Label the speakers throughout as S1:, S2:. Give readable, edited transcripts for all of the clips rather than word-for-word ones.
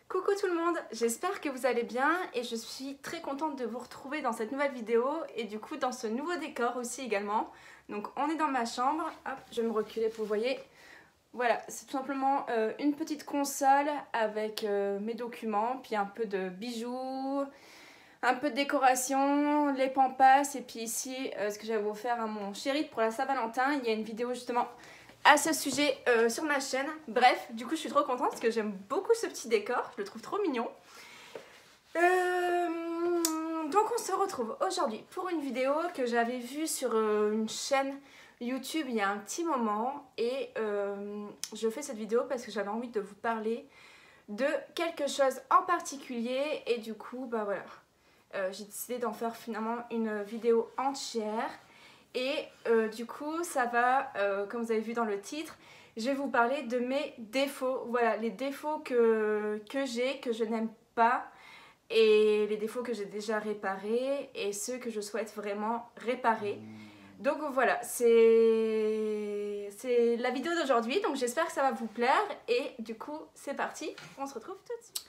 S1: Coucou tout le monde, j'espère que vous allez bien et je suis très contente de vous retrouver dans cette nouvelle vidéo et du coup dans ce nouveau décor aussi également. Donc on est dans ma chambre, hop, je vais me reculer pour que vous voyez. Voilà, c'est tout simplement une petite console avec mes documents, puis un peu de bijoux, un peu de décoration, les pampas et puis ici ce que j'avais offert à mon chéri pour la Saint-Valentin. Il y a une vidéo justement à ce sujet sur ma chaîne. Bref, du coup je suis trop contente parce que j'aime beaucoup ce petit décor, je le trouve trop mignon. Donc on se retrouve aujourd'hui pour une vidéo que j'avais vue sur une chaîne YouTube il y a un petit moment et je fais cette vidéo parce que j'avais envie de vous parler de quelque chose en particulier et du coup bah voilà, j'ai décidé d'en faire finalement une vidéo entière. Et du coup, ça va, comme vous avez vu dans le titre, je vais vous parler de mes défauts. Voilà, les défauts que j'ai, que je n'aime pas, et les défauts que j'ai déjà réparés, et ceux que je souhaite vraiment réparer. Donc voilà, c'est la vidéo d'aujourd'hui, donc j'espère que ça va vous plaire. Et du coup, c'est parti, on se retrouve tout de suite.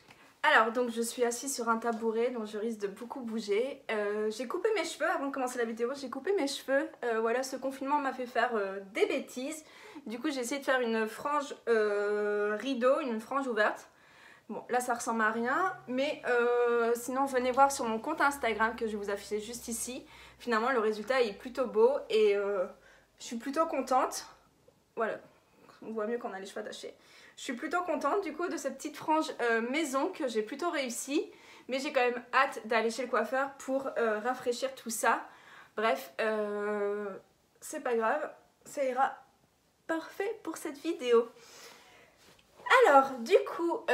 S1: Alors, donc je suis assise sur un tabouret, donc je risque de beaucoup bouger. J'ai coupé mes cheveux avant de commencer la vidéo, j'ai coupé mes cheveux. Voilà, ce confinement m'a fait faire des bêtises. Du coup, j'ai essayé de faire une frange rideau, une frange ouverte. Bon, là ça ressemble à rien, mais sinon venez voir sur mon compte Instagram que je vais vous afficher juste ici. Finalement, le résultat est plutôt beau et je suis plutôt contente. Voilà, on voit mieux quand on a les cheveux attachés. Je suis plutôt contente du coup de cette petite frange maison que j'ai plutôt réussi. Mais j'ai quand même hâte d'aller chez le coiffeur pour rafraîchir tout ça. Bref, c'est pas grave, ça ira parfait pour cette vidéo. Alors, du coup,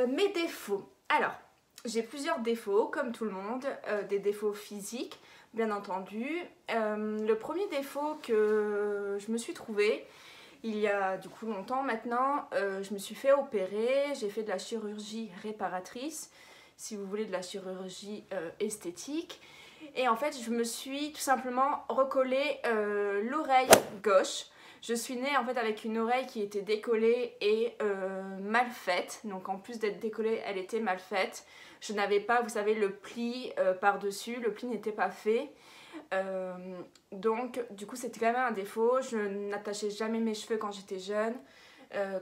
S1: mes défauts. Alors, j'ai plusieurs défauts, comme tout le monde, des défauts physiques, bien entendu. Le premier défaut que je me suis trouvé, il y a du coup longtemps maintenant, je me suis fait opérer, j'ai fait de la chirurgie réparatrice, si vous voulez de la chirurgie esthétique. Et en fait, je me suis tout simplement recollé l'oreille gauche. Je suis née en fait avec une oreille qui était décollée et mal faite. Donc en plus d'être décollée, elle était mal faite. Je n'avais pas, vous savez, le pli par-dessus. Le pli n'était pas fait. Donc du coup c'était quand même un défaut. Je n'attachais jamais mes cheveux quand j'étais jeune.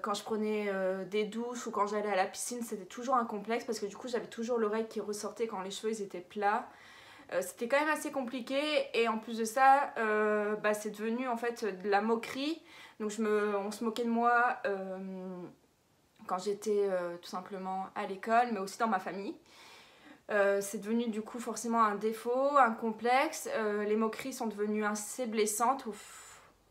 S1: Quand je prenais des douches ou quand j'allais à la piscine, c'était toujours un complexe parce que du coup j'avais toujours l'oreille qui ressortait quand les cheveux ils étaient plats. C'était quand même assez compliqué et en plus de ça bah, c'est devenu en fait de la moquerie. Donc on se moquait de moi quand j'étais tout simplement à l'école mais aussi dans ma famille. C'est devenu du coup forcément un défaut, un complexe. Les moqueries sont devenues assez blessantes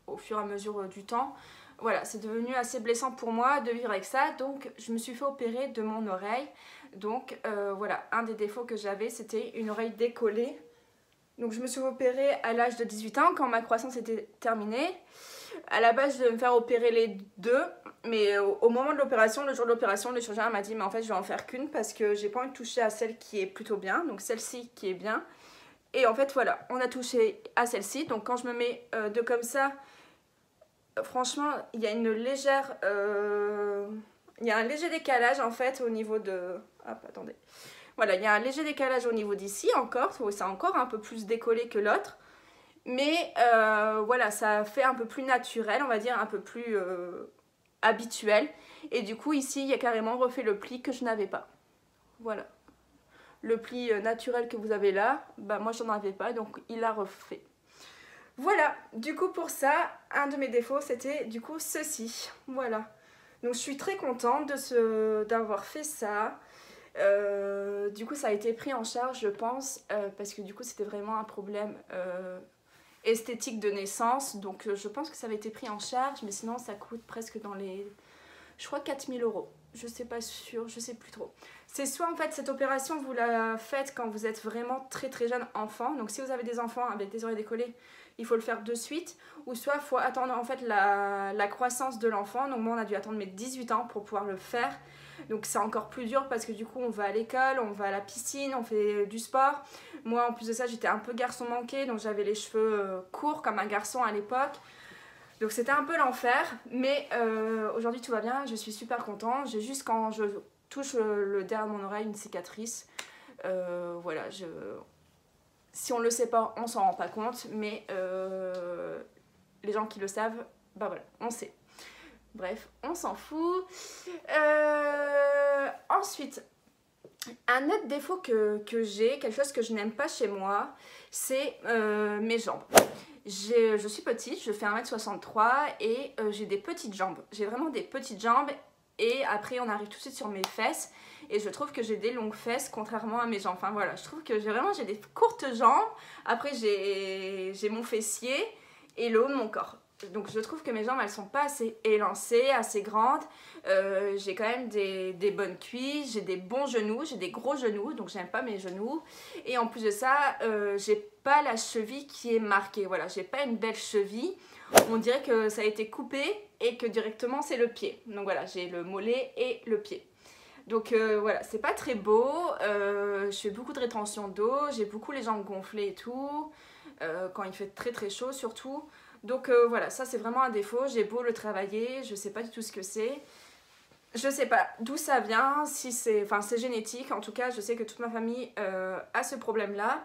S1: au fur et à mesure du temps. Voilà, c'est devenu assez blessant pour moi de vivre avec ça. Donc je me suis fait opérer de mon oreille. Donc voilà, un des défauts que j'avais, c'était une oreille décollée. Donc je me suis opérée à l'âge de 18 ans quand ma croissance était terminée. À la base, je devais me faire opérer les deux, mais au moment de l'opération, le jour de l'opération, le chirurgien m'a dit mais en fait je vais en faire qu'une parce que j'ai pas envie de toucher à celle qui est plutôt bien, donc celle-ci qui est bien. Et en fait voilà, on a touché à celle-ci, donc quand je me mets deux comme ça, franchement il y a une légère... il y a un léger décalage en fait au niveau de... Hop, attendez. Voilà, il y a un léger décalage au niveau d'ici encore, c'est encore un peu plus décollé que l'autre. Mais voilà, ça fait un peu plus naturel, on va dire, un peu plus habituel. Et du coup, ici, il y a carrément refait le pli que je n'avais pas. Voilà. Le pli naturel que vous avez là, bah moi, j'en avais pas, donc il l'a refait. Voilà, du coup, pour ça, un de mes défauts, c'était du coup ceci. Voilà. Donc, je suis très contente d'avoir fait ça. Du coup, ça a été pris en charge, je pense, parce que du coup, c'était vraiment un problème... esthétique de naissance, donc je pense que ça avait été pris en charge, mais sinon ça coûte presque dans les, je crois 4000 €, je sais pas sûr, je sais plus trop. C'est soit en fait cette opération vous la faites quand vous êtes vraiment très très jeune enfant, donc si vous avez des enfants avec des oreilles décollées, il faut le faire de suite, ou soit il faut attendre en fait la croissance de l'enfant, donc moi on a dû attendre mes 18 ans pour pouvoir le faire. Donc c'est encore plus dur parce que du coup on va à l'école, on va à la piscine, on fait du sport. Moi en plus de ça j'étais un peu garçon manqué, donc j'avais les cheveux courts comme un garçon à l'époque. Donc c'était un peu l'enfer, mais aujourd'hui tout va bien, je suis super contente. J'ai juste quand je touche le derrière de mon oreille une cicatrice. Voilà, si on le sait pas, on s'en rend pas compte, mais les gens qui le savent, bah voilà, on sait. Bref, on s'en fout. Ensuite, un autre défaut que j'ai, quelque chose que je n'aime pas chez moi, c'est mes jambes. Je suis petite, je fais 1m63 et j'ai des petites jambes. J'ai vraiment des petites jambes et après on arrive tout de suite sur mes fesses et je trouve que j'ai des longues fesses contrairement à mes jambes. Enfin voilà, je trouve que j'ai des courtes jambes. Après j'ai mon fessier et le haut de mon corps. Donc je trouve que mes jambes elles sont pas assez élancées, assez grandes. J'ai quand même des bonnes cuisses, j'ai des bons genoux, j'ai des gros genoux, donc j'aime pas mes genoux. Et en plus de ça, j'ai pas la cheville qui est marquée. Voilà, j'ai pas une belle cheville. On dirait que ça a été coupé et que directement c'est le pied. Donc voilà, j'ai le mollet et le pied. Donc voilà, c'est pas très beau. Je fais beaucoup de rétention d'eau, j'ai beaucoup les jambes gonflées et tout. Quand il fait très très chaud surtout. Donc voilà, ça c'est vraiment un défaut. J'ai beau le travailler, je sais pas du tout ce que c'est. Je sais pas d'où ça vient, si c'est génétique. En tout cas, je sais que toute ma famille a ce problème-là.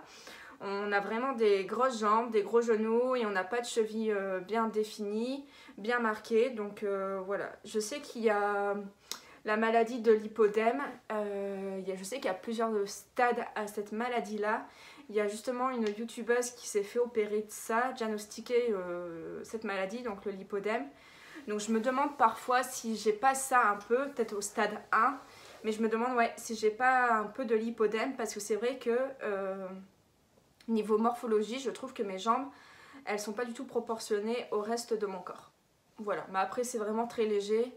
S1: On a vraiment des grosses jambes, des gros genoux et on n'a pas de cheville bien définie, bien marquée. Donc voilà, je sais qu'il y a la maladie de l'hypodème. Je sais qu'il y a plusieurs stades à cette maladie-là. Il y a justement une youtubeuse qui s'est fait opérer de ça, diagnostiquer cette maladie, donc le lipodème. Donc je me demande parfois si j'ai pas ça un peu, peut-être au stade 1, mais je me demande ouais, si j'ai pas un peu de lipodème parce que c'est vrai que niveau morphologie, je trouve que mes jambes, elles sont pas du tout proportionnées au reste de mon corps. Voilà, mais après c'est vraiment très léger.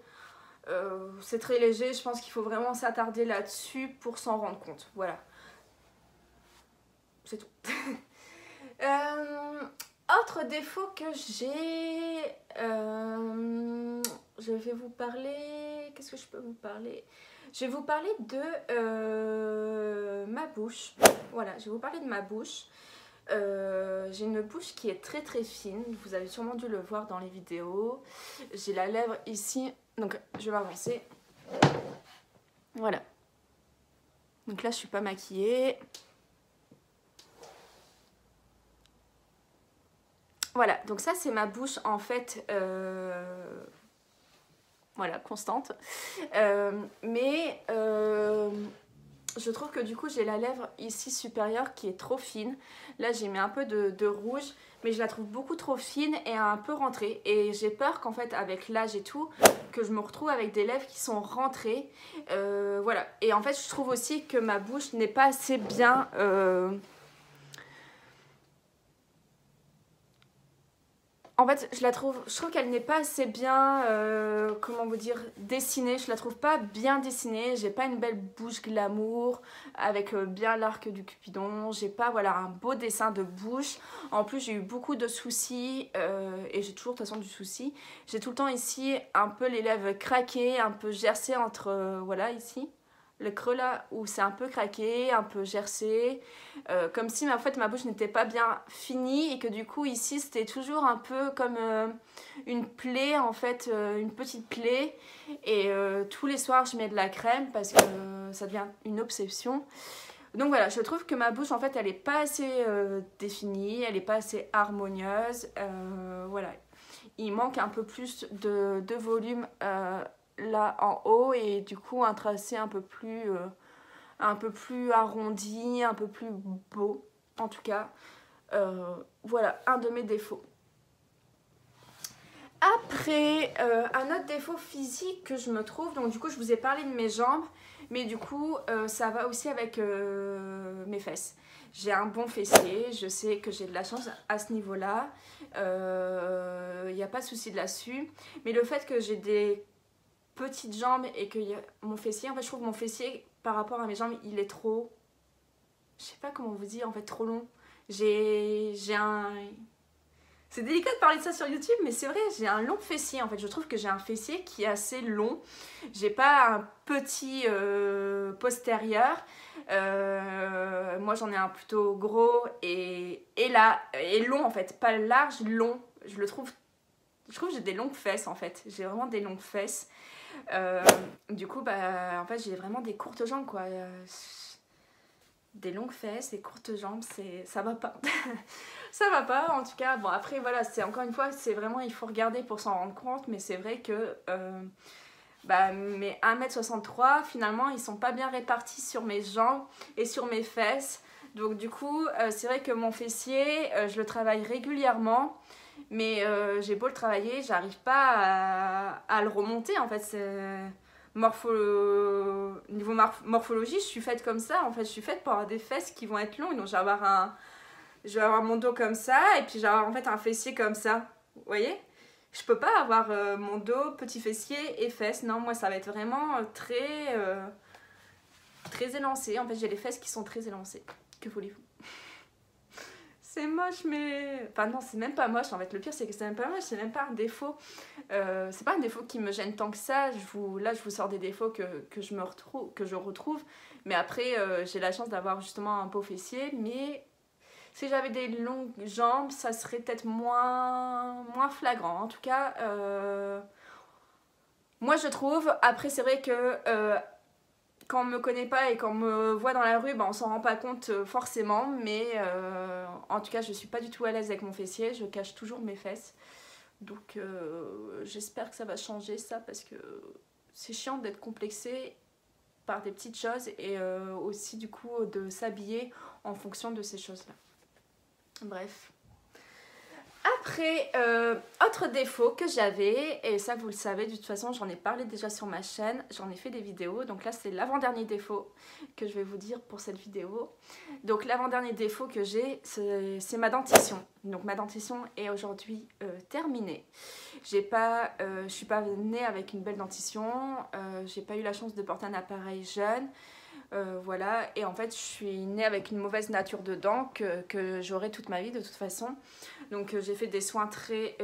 S1: C'est très léger, je pense qu'il faut vraiment s'attarder là-dessus pour s'en rendre compte. Voilà. C'est tout. Autre défaut que j'ai, je vais vous parler, qu'est-ce que je peux vous parler? Je vais vous parler de ma bouche. Voilà, je vais vous parler de ma bouche. J'ai une bouche qui est très très fine, vous avez sûrement dû le voir dans les vidéos. J'ai la lèvre ici, donc je vais m'avancer. Voilà. Donc là je suis pas maquillée. Voilà, donc ça c'est ma bouche en fait, voilà, constante. Mais je trouve que du coup j'ai la lèvre ici supérieure qui est trop fine. Là j'ai mis un peu de rouge, mais je la trouve beaucoup trop fine et un peu rentrée. Et j'ai peur qu'en fait avec l'âge et tout, que je me retrouve avec des lèvres qui sont rentrées. Voilà, et en fait je trouve aussi que ma bouche n'est pas assez bien... En fait, je trouve qu'elle n'est pas assez bien, comment vous dire, dessinée. Je la trouve pas bien dessinée. J'ai pas une belle bouche glamour avec bien l'arc du Cupidon. J'ai pas, voilà, un beau dessin de bouche. En plus, j'ai eu beaucoup de soucis et j'ai toujours de toute façon du souci. J'ai tout le temps ici un peu les lèvres craquées, un peu gercées entre, voilà, ici. Le creux là où c'est un peu craqué, un peu gercé, comme si en fait ma bouche n'était pas bien finie et que du coup ici c'était toujours un peu comme une plaie en fait, une petite plaie et tous les soirs je mets de la crème parce que ça devient une obsession. Donc voilà, je trouve que ma bouche en fait elle est pas assez définie, elle est pas assez harmonieuse, voilà, il manque un peu plus de volume là en haut et du coup un tracé un peu plus arrondi, un peu plus beau en tout cas. Voilà un de mes défauts. Après un autre défaut physique que je me trouve, donc du coup je vous ai parlé de mes jambes, mais du coup ça va aussi avec mes fesses. J'ai un bon fessier, je sais que j'ai de la chance à ce niveau là, il n'y a pas de souci de là-dessus, mais le fait que j'ai des petites jambes et que mon fessier, en fait je trouve que mon fessier par rapport à mes jambes il est trop, je sais pas comment vous dire, en fait trop long. J'ai un... C'est délicat de parler de ça sur YouTube, mais c'est vrai, j'ai un long fessier en fait. Je trouve que j'ai un fessier qui est assez long. J'ai pas un petit postérieur. Moi j'en ai un plutôt gros et là, et long en fait. Pas large, long. Je trouve que j'ai des longues fesses en fait. J'ai vraiment des longues fesses. Du coup, bah, en fait, j'ai vraiment des courtes jambes, quoi. Des longues fesses et courtes jambes, ça va pas. Ça va pas, en tout cas. Bon, après, voilà, c'est encore une fois, c'est vraiment, il faut regarder pour s'en rendre compte, mais c'est vrai que bah, mes 1m63, finalement, ils sont pas bien répartis sur mes jambes et sur mes fesses. Donc, du coup, c'est vrai que mon fessier, je le travaille régulièrement, mais j'ai beau le travailler, j'arrive pas à le remonter, en fait. Niveau morphologie, je suis faite comme ça. En fait, je suis faite pour avoir des fesses qui vont être longues. Donc, je vais avoir mon dos comme ça et puis je vais avoir en fait un fessier comme ça. Vous voyez? Je peux pas avoir mon dos, petit fessier et fesses. Non, moi, ça va être vraiment très élancé. En fait, j'ai les fesses qui sont très élancées. Que voulez-vous? C'est moche, mais... Enfin non, c'est même pas moche, en fait. Le pire, c'est que c'est même pas moche, c'est même pas un défaut. C'est pas un défaut qui me gêne tant que ça. Là, je vous sors des défauts que je retrouve. Mais après, j'ai la chance d'avoir justement un beau fessier. Mais si j'avais des longues jambes, ça serait peut-être moins flagrant. En tout cas, moi, je trouve... Après, c'est vrai que... quand on me connaît pas et qu'on me voit dans la rue, bah, on s'en rend pas compte forcément, mais en tout cas je suis pas du tout à l'aise avec mon fessier, je cache toujours mes fesses, donc j'espère que ça va changer ça, parce que c'est chiant d'être complexé par des petites choses et aussi du coup de s'habiller en fonction de ces choses là. Bref. Après, autre défaut que j'avais, et ça vous le savez, de toute façon j'en ai parlé déjà sur ma chaîne, j'en ai fait des vidéos, donc là c'est l'avant-dernier défaut que je vais vous dire pour cette vidéo. Donc l'avant-dernier défaut que j'ai, c'est ma dentition. Donc ma dentition est aujourd'hui terminée. Je suis pas née avec une belle dentition, j'ai pas eu la chance de porter un appareil jeune. Voilà, et en fait je suis née avec une mauvaise nature de dents que j'aurai toute ma vie de toute façon. Donc j'ai fait des soins très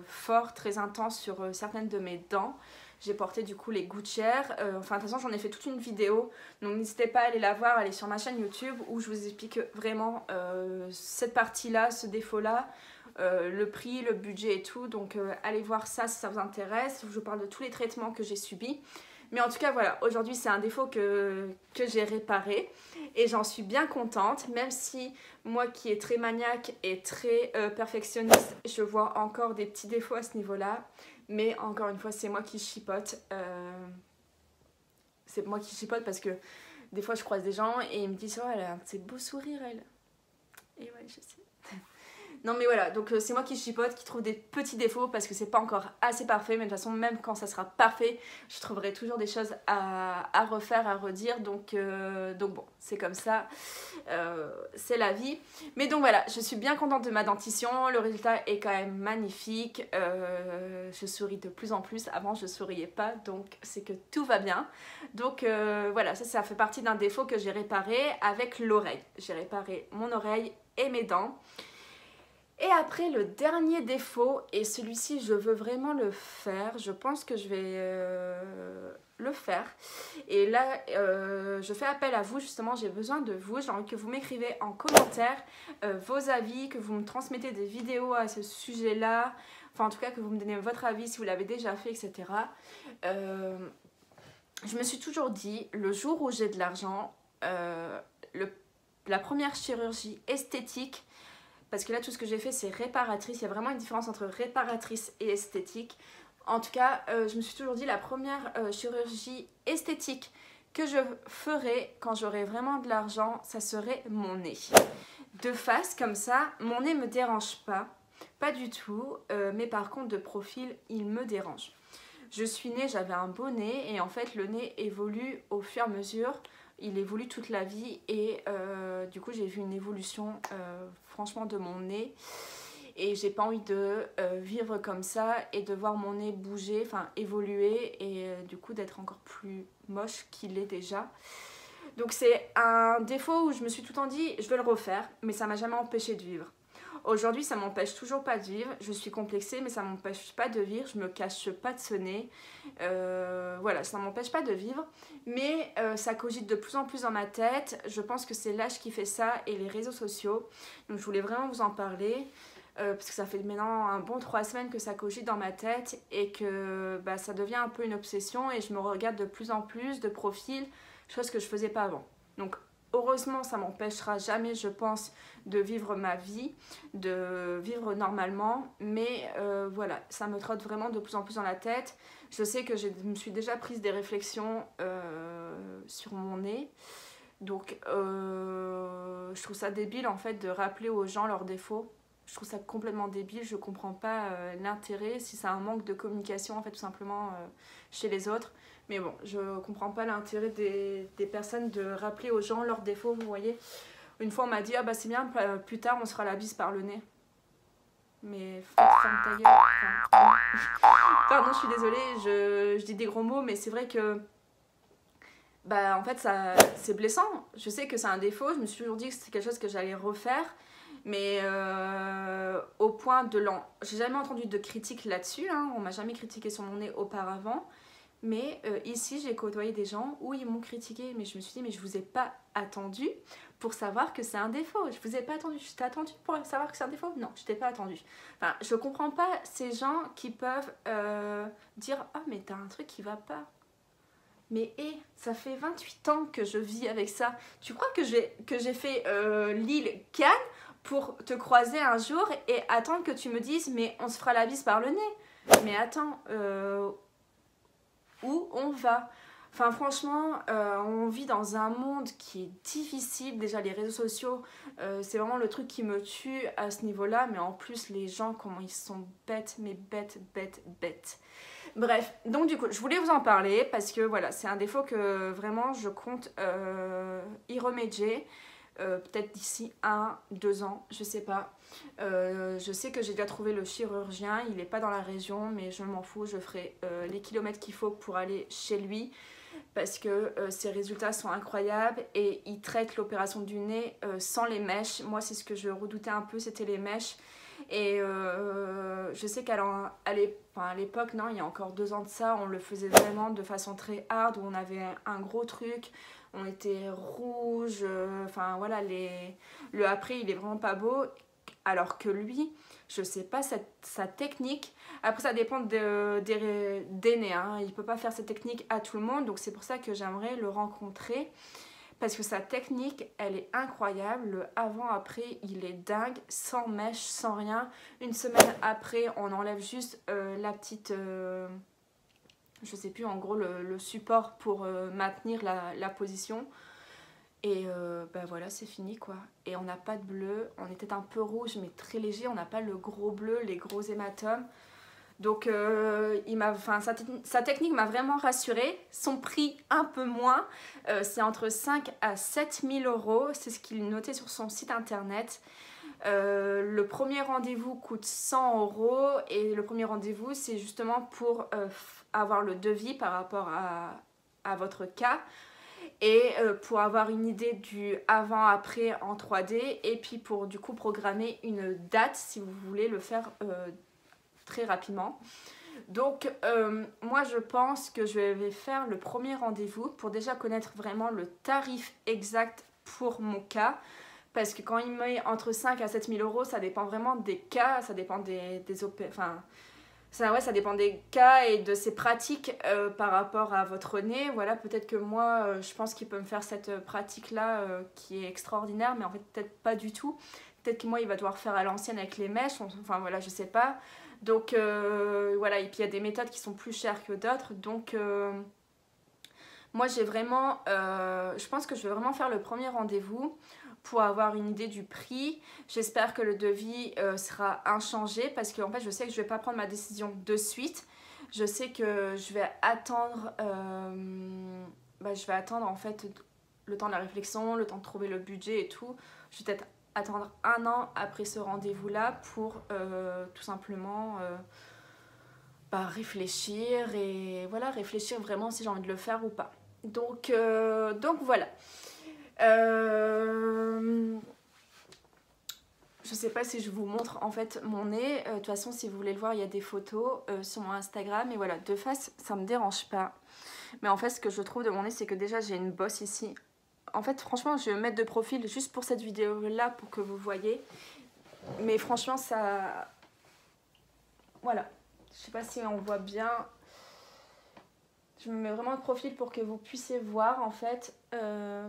S1: forts, très intenses sur certaines de mes dents. J'ai porté du coup les gouttières. Enfin de toute façon j'en ai fait toute une vidéo. Donc n'hésitez pas à aller la voir, aller sur ma chaîne YouTube où je vous explique vraiment cette partie-là, ce défaut-là. Le prix, le budget et tout. Donc allez voir ça si ça vous intéresse. Je vous parle de tous les traitements que j'ai subis. Mais en tout cas, voilà, aujourd'hui, c'est un défaut que j'ai réparé et j'en suis bien contente, même si moi qui est très maniaque et très perfectionniste, je vois encore des petits défauts à ce niveau-là. Mais encore une fois, c'est moi qui chipote. C'est moi qui chipote parce que des fois, je croise des gens et ils me disent « Oh, elle a un petit beau sourire, elle !» Et ouais, je sais. Non mais voilà, donc c'est moi qui chipote, qui trouve des petits défauts parce que c'est pas encore assez parfait, mais de toute façon même quand ça sera parfait, je trouverai toujours des choses à refaire, à redire, donc bon, c'est comme ça, c'est la vie. Mais donc voilà, je suis bien contente de ma dentition, le résultat est quand même magnifique, je souris de plus en plus, avant je souriais pas, donc c'est que tout va bien. Donc voilà, ça fait partie d'un défaut que j'ai réparé avec l'oreille. J'ai réparé mon oreille et mes dents. Et après, le dernier défaut, et celui-ci, je veux vraiment le faire. Je pense que je vais le faire. Et là, je fais appel à vous, justement, j'ai besoin de vous. J'ai envie que vous m'écrivez en commentaire vos avis, que vous me transmettez des vidéos à ce sujet-là. Enfin, en tout cas, que vous me donnez votre avis si vous l'avez déjà fait, etc. Je me suis toujours dit, le jour où j'ai de l'argent, la première chirurgie esthétique, parce que là tout ce que j'ai fait c'est réparatrice, il y a vraiment une différence entre réparatrice et esthétique. En tout cas, je me suis toujours dit la première chirurgie esthétique que je ferai quand j'aurai vraiment de l'argent, ça serait mon nez. De face comme ça, mon nez me dérange pas du tout, mais par contre de profil il me dérange. Je suis née, j'avais un beau nez et en fait le nez évolue au fur et à mesure. Il évolue toute la vie et du coup j'ai vu une évolution franchement de mon nez et j'ai pas envie de vivre comme ça et de voir mon nez bouger, enfin évoluer et du coup d'être encore plus moche qu'il est déjà. Donc c'est un défaut où je me suis tout le temps dit je vais le refaire, mais ça m'a jamais empêché de vivre. Aujourd'hui, ça m'empêche toujours pas de vivre. Je suis complexée, mais ça m'empêche pas de vivre. Je me cache pas de ce nez. Voilà, ça m'empêche pas de vivre. Mais ça cogite de plus en plus dans ma tête. Je pense que c'est l'âge qui fait ça et les réseaux sociaux. Donc, je voulais vraiment vous en parler. parce que ça fait maintenant un bon 3 semaines que ça cogite dans ma tête et que bah, ça devient un peu une obsession et je me regarde de plus en plus de profils, chose que je faisais pas avant. Donc heureusement, ça m'empêchera jamais, je pense, de vivre ma vie, de vivre normalement, mais voilà, ça me trotte vraiment de plus en plus dans la tête. Je sais que je me suis déjà prise des réflexions sur mon nez, donc je trouve ça débile en fait de rappeler aux gens leurs défauts. Je trouve ça complètement débile, je comprends pas l'intérêt, si c'est un manque de communication en fait tout simplement chez les autres. Mais bon, je comprends pas l'intérêt des personnes de rappeler aux gens leurs défauts, vous voyez. Une fois on m'a dit, ah bah c'est bien, plus tard on se fera la bise par le nez. Mais ferme ta gueule. Enfin, pardon, je suis désolée, je dis des gros mots, mais c'est vrai que bah en fait ça c'est blessant. Je sais que c'est un défaut, je me suis toujours dit que c'était quelque chose que j'allais refaire. Mais au point de l'en... J'ai jamais entendu de critique là-dessus, hein. On m'a jamais critiqué sur mon nez auparavant. Mais ici, j'ai côtoyé des gens où ils m'ont critiqué. Mais je me suis dit, mais je vous ai pas attendu pour savoir que c'est un défaut. Je vous ai pas attendu. Je t'ai attendu pour savoir que c'est un défaut? Non, je t'ai pas attendu. Enfin, je comprends pas ces gens qui peuvent dire, ah, mais t'as un truc qui va pas. Mais ça fait 28 ans que je vis avec ça. Tu crois que j'ai fait Lille-Cannes pour te croiser un jour et attendre que tu me dises mais on se fera la bise par le nez? Mais attends, où on va? Enfin franchement, on vit dans un monde qui est difficile. Déjà les réseaux sociaux, c'est vraiment le truc qui me tue à ce niveau-là. Mais en plus les gens, comment ils sont bêtes, mais bêtes, bêtes, bêtes. Bref, donc du coup, je voulais vous en parler parce que voilà, c'est un défaut que vraiment je compte y remédier. Peut-être d'ici 1-2 ans, je sais pas. Je sais que j'ai déjà trouvé le chirurgien, il n'est pas dans la région, mais je m'en fous, je ferai les kilomètres qu'il faut pour aller chez lui parce que ses résultats sont incroyables et il traite l'opération du nez sans les mèches. Moi, c'est ce que je redoutais un peu, c'était les mèches. Et je sais qu'à l'époque, non, il y a encore 2 ans de ça, on le faisait vraiment de façon très hard, où on avait un gros truc, on était rouge, enfin voilà, le après il est vraiment pas beau, alors que lui, je sais pas sa technique, après ça dépend des nez, hein. Il peut pas faire cette technique à tout le monde, donc c'est pour ça que j'aimerais le rencontrer. Parce que sa technique, elle est incroyable. Le avant-après, il est dingue. Sans mèche, sans rien. Une semaine après, on enlève juste la petite... je sais plus, en gros, le support pour maintenir la position. Et ben voilà, c'est fini, quoi. Et on n'a pas de bleu. On était un peu rouge, mais très léger. On n'a pas le gros bleu, les gros hématomes. Donc sa technique m'a vraiment rassurée. Son prix un peu moins, c'est entre 5 à 7 000 euros, c'est ce qu'il notait sur son site internet. Le premier rendez-vous coûte 100 euros et le premier rendez-vous c'est justement pour avoir le devis par rapport à votre cas et pour avoir une idée du avant-après en 3D et puis pour du coup programmer une date si vous voulez le faire très rapidement. Donc moi je pense que je vais faire le premier rendez-vous pour déjà connaître vraiment le tarif exact pour mon cas, parce que quand il met entre 5 à 7 000 euros, ça dépend vraiment des cas, ça dépend ça dépend des cas et de ses pratiques par rapport à votre nez. Voilà, peut-être que moi je pense qu'il peut me faire cette pratique là qui est extraordinaire, mais en fait peut-être pas du tout. Peut-être que moi il va devoir faire à l'ancienne avec les mèches, enfin voilà, je sais pas. Donc voilà, et puis il y a des méthodes qui sont plus chères que d'autres. Donc moi j'ai vraiment, je pense que je vais vraiment faire le premier rendez-vous pour avoir une idée du prix. J'espère que le devis sera inchangé parce que en fait je sais que je vais pas prendre ma décision de suite. Je sais que je vais attendre, en fait le temps de la réflexion, le temps de trouver le budget et tout. Je vais peut-être attendre 1 an après ce rendez-vous-là pour tout simplement réfléchir et voilà, réfléchir vraiment si j'ai envie de le faire ou pas. Donc voilà. Je sais pas si je vous montre en fait mon nez. De toute façon, si vous voulez le voir, il y a des photos sur mon Instagram. Et voilà, de face, ça me dérange pas. Mais en fait, ce que je trouve de mon nez, c'est que déjà, j'ai une bosse ici. En fait, franchement, je vais me mettre de profil juste pour cette vidéo-là pour que vous voyez. Mais franchement, ça... Voilà. Je sais pas si on voit bien. Je me mets vraiment de profil pour que vous puissiez voir en fait. Je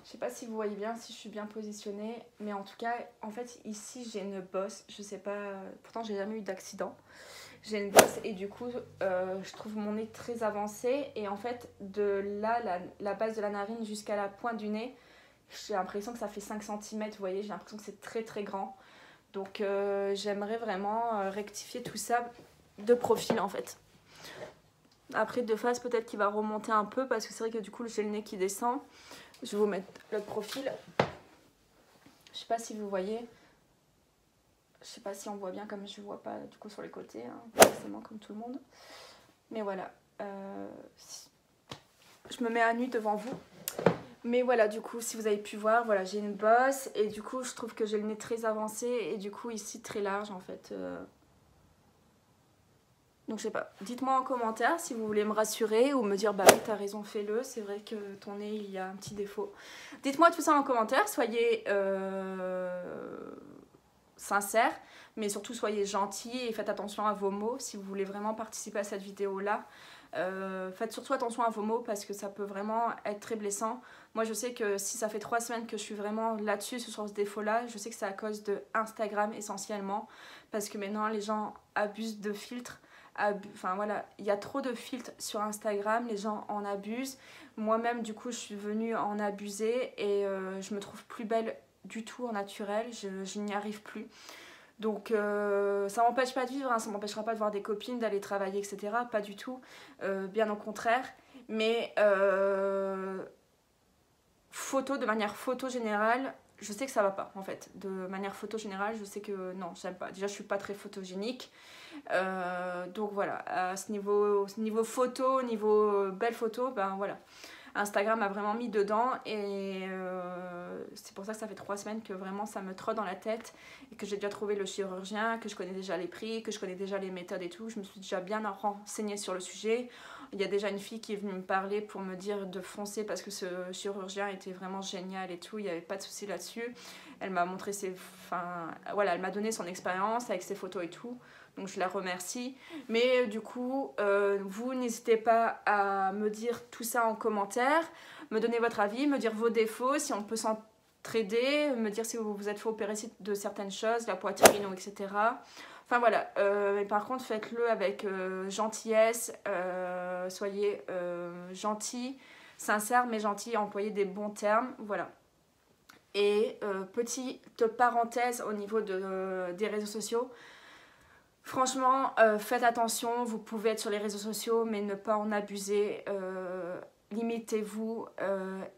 S1: sais pas si vous voyez bien, si je suis bien positionnée. Mais en tout cas, en fait, ici j'ai une bosse. Je sais pas. Pourtant, j'ai jamais eu d'accident. J'ai une bosse et du coup, je trouve mon nez très avancé. Et en fait, de là, la base de la narine jusqu'à la pointe du nez, j'ai l'impression que ça fait 5 cm. Vous voyez, j'ai l'impression que c'est très très grand. Donc, j'aimerais vraiment rectifier tout ça de profil en fait. Après de face peut-être qu'il va remonter un peu parce que c'est vrai que du coup j'ai le nez qui descend. Je vais vous mettre le profil. Je sais pas si vous voyez. Je sais pas si on voit bien comme je vois pas du coup sur les côtés, hein, forcément comme tout le monde. Mais voilà. Je me mets à nu devant vous. Mais voilà, du coup, si vous avez pu voir, voilà, j'ai une bosse et du coup, je trouve que j'ai le nez très avancé et du coup, ici, très large en fait. Donc je sais pas, dites-moi en commentaire si vous voulez me rassurer ou me dire bah oui t'as raison fais-le, c'est vrai que ton nez il y a un petit défaut. Dites-moi tout ça en commentaire, soyez sincères, mais surtout soyez gentils et faites attention à vos mots si vous voulez vraiment participer à cette vidéo là. Faites surtout attention à vos mots parce que ça peut vraiment être très blessant. Moi je sais que si ça fait 3 semaines que je suis vraiment là-dessus sur ce défaut là, je sais que c'est à cause de Instagram essentiellement parce que maintenant les gens abusent de filtres. Enfin voilà, il y a trop de filtres sur Instagram, les gens en abusent. Moi-même, du coup, je suis venue en abuser et je me trouve plus belle du tout en naturel. Je n'y arrive plus. Donc ça m'empêche pas de vivre, hein, ça m'empêchera pas de voir des copines, d'aller travailler, etc. Pas du tout, bien au contraire. Mais de manière photo générale, je sais que ça va pas en fait. De manière photo générale, je sais que non, j'aime pas. Déjà, je suis pas très photogénique. Donc voilà, à ce niveau photo, niveau belle photo, ben voilà. Instagram m'a vraiment mis dedans et c'est pour ça que ça fait 3 semaines que vraiment ça me trotte dans la tête et que j'ai déjà trouvé le chirurgien, que je connais déjà les prix, que je connais déjà les méthodes et tout. Je me suis déjà bien renseignée sur le sujet. Il y a déjà une fille qui est venue me parler pour me dire de foncer parce que ce chirurgien était vraiment génial et tout, il n'y avait pas de souci là-dessus. Elle m'a montré elle m'a donné son expérience avec ses photos et tout. Donc je la remercie. Mais du coup, vous n'hésitez pas à me dire tout ça en commentaire, me donner votre avis, me dire vos défauts, si on peut s'entraider, me dire si vous vous êtes fait opérer de certaines choses, la poitrine, etc. Enfin voilà, mais par contre faites-le avec gentillesse, soyez gentil, sincère mais gentil, employez des bons termes, voilà. Et petite parenthèse au niveau des réseaux sociaux, franchement, faites attention, vous pouvez être sur les réseaux sociaux, mais ne pas en abuser. Limitez-vous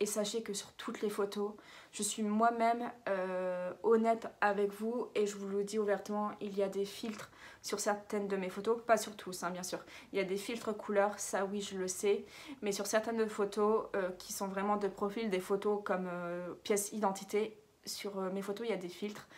S1: et sachez que sur toutes les photos, je suis moi-même honnête avec vous et je vous le dis ouvertement, il y a des filtres sur certaines de mes photos, pas sur tous, hein, bien sûr. Il y a des filtres couleurs, ça oui, je le sais, mais sur certaines photos qui sont vraiment de profil, des photos comme pièce identité, sur mes photos, il y a des filtres.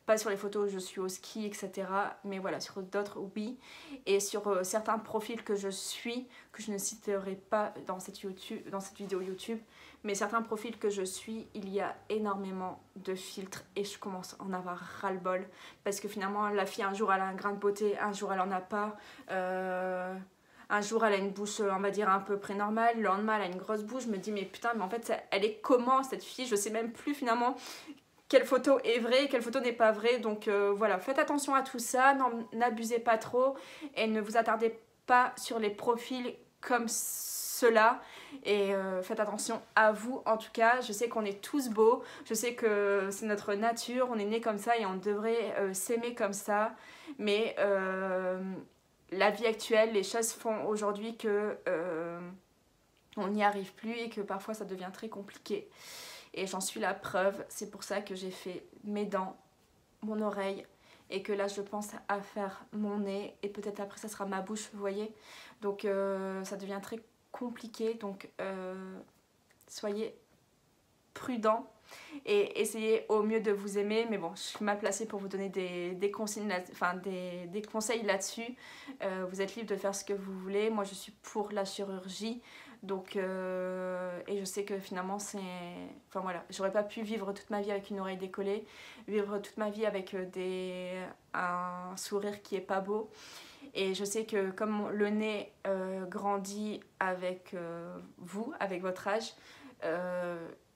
S1: Pas sur les photos où je suis au ski, etc. Mais voilà, sur d'autres, oui. Et sur certains profils que je suis, que je ne citerai pas dans cette vidéo YouTube, mais certains profils que je suis, il y a énormément de filtres et je commence à en avoir ras-le-bol. Parce que finalement, la fille, un jour, elle a un grain de beauté, un jour, elle en a pas. Un jour, elle a une bouche, on va dire, à peu près normale. Le lendemain, elle a une grosse bouche. Je me dis, mais putain, mais en fait, elle est comment, cette fille? Je sais même plus, finalement, quelle photo est vraie et quelle photo n'est pas vraie. Donc voilà, faites attention à tout ça, n'abusez pas trop et ne vous attardez pas sur les profils comme cela. Et faites attention à vous en tout cas. Je sais qu'on est tous beaux, je sais que c'est notre nature, on est né comme ça et on devrait s'aimer comme ça. Mais la vie actuelle, les choses font aujourd'hui que on n'y arrive plus et que parfois ça devient très compliqué. Et j'en suis la preuve, c'est pour ça que j'ai fait mes dents, mon oreille, et que là je pense à faire mon nez, et peut-être après ça sera ma bouche, vous voyez. Donc ça devient très compliqué, donc soyez prudent et essayez au mieux de vous aimer. Mais bon, je suis mal placée pour vous donner des consignes, des conseils là-dessus. Vous êtes libre de faire ce que vous voulez. Moi, je suis pour la chirurgie. Donc, et je sais que finalement, c'est... Enfin voilà, j'aurais pas pu vivre toute ma vie avec une oreille décollée, vivre toute ma vie avec un sourire qui est pas beau. Et je sais que comme le nez grandit avec vous, avec votre âge,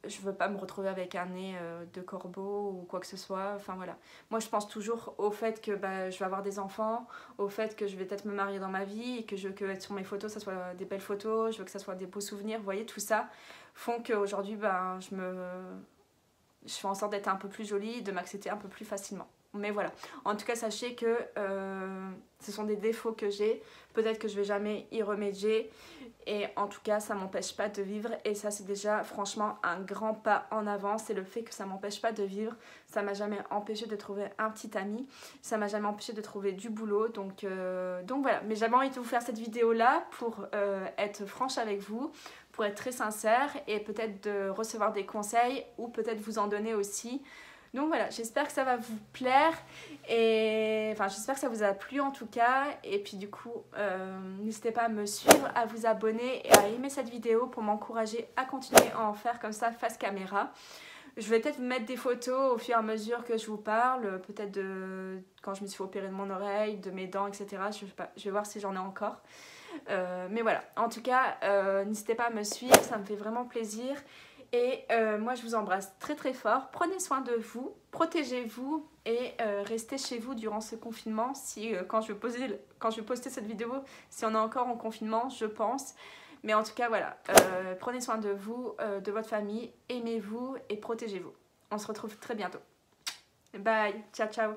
S1: je veux pas me retrouver avec un nez de corbeau ou quoi que ce soit. Enfin voilà. Moi je pense toujours au fait que je vais avoir des enfants, au fait que je vais peut-être me marier dans ma vie et que je veux que sur mes photos ça soit des belles photos, je veux que ça soit des beaux souvenirs. Vous voyez, tout ça font qu'aujourd'hui je fais en sorte d'être un peu plus jolie, de m'accepter un peu plus facilement. Mais voilà, en tout cas sachez que ce sont des défauts que j'ai, peut-être que je vais jamais y remédier et en tout cas ça m'empêche pas de vivre et ça c'est déjà franchement un grand pas en avant, c'est le fait que ça m'empêche pas de vivre, ça m'a jamais empêché de trouver un petit ami, ça m'a jamais empêché de trouver du boulot donc voilà, mais j'avais envie de vous faire cette vidéo là pour être franche avec vous, pour être très sincère et peut-être de recevoir des conseils ou peut-être vous en donner aussi. Donc voilà, j'espère que ça va vous plaire et enfin j'espère que ça vous a plu en tout cas et puis du coup n'hésitez pas à me suivre, à vous abonner et à aimer cette vidéo pour m'encourager à continuer à en faire comme ça face caméra. Je vais peut-être vous mettre des photos au fur et à mesure que je vous parle, peut-être de quand je me suis fait opérer de mon oreille, de mes dents, etc. Je vais voir si j'en ai encore. Mais voilà, en tout cas, n'hésitez pas à me suivre, ça me fait vraiment plaisir. Et moi je vous embrasse très très fort, prenez soin de vous, protégez-vous et restez chez vous durant ce confinement. Si quand je vais poster cette vidéo, si on est encore en confinement, je pense. Mais en tout cas voilà, prenez soin de vous, de votre famille, aimez-vous et protégez-vous. On se retrouve très bientôt. Bye, ciao ciao.